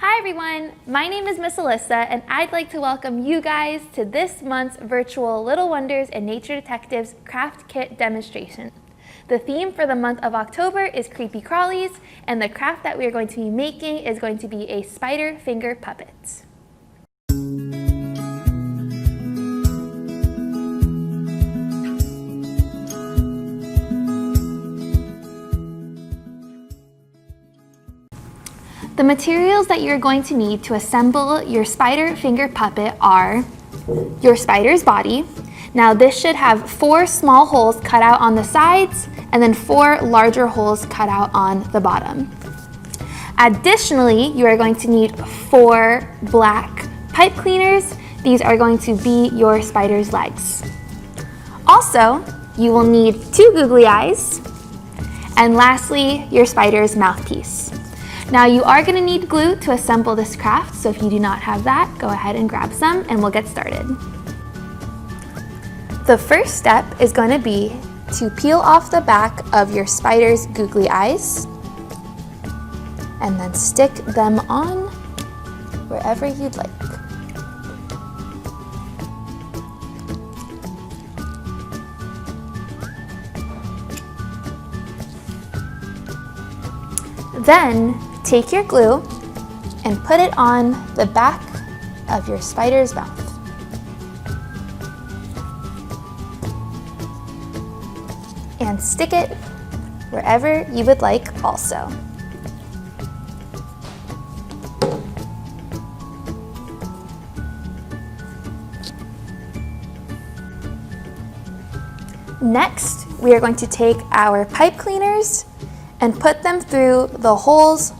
Hi everyone, my name is Miss Alyssa and I'd like to welcome you guys to this month's virtual Little Wonders and Nature Detectives craft kit demonstration. The theme for the month of October is creepy crawlies, and the craft that we are going to be making is going to be a spider finger puppet. The materials that you're going to need to assemble your spider finger puppet are your spider's body. Now this should have 4 small holes cut out on the sides and then 4 larger holes cut out on the bottom. Additionally, you are going to need 4 black pipe cleaners. These are going to be your spider's legs. Also, you will need 2 googly eyes, and lastly, your spider's mouthpiece. Now you are going to need glue to assemble this craft, so if you do not have that, go ahead and grab some and we'll get started. The first step is going to be to peel off the back of your spider's googly eyes and then stick them on wherever you'd like. Then take your glue and put it on the back of your spider's mouth. And stick it wherever you would like also. Next, we are going to take our pipe cleaners and put them through the holes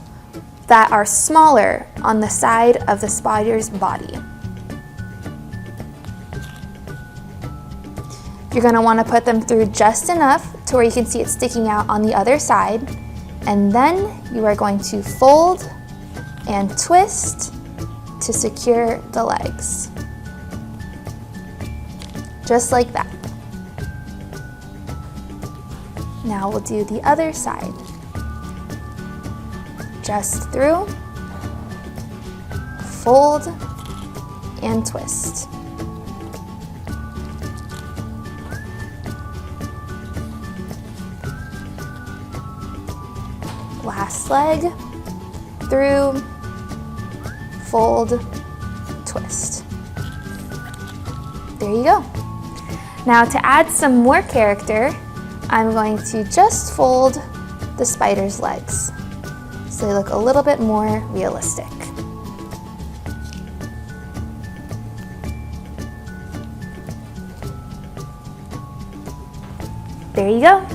that are smaller on the side of the spider's body. You're going to want to put them through just enough to where you can see it sticking out on the other side, and then you are going to fold and twist to secure the legs. Just like that. Now we'll do the other side. Just through, fold, and twist. Last leg, through, fold, twist. There you go. Now to add some more character, I'm going to just fold the spider's legs so they look a little bit more realistic. There you go.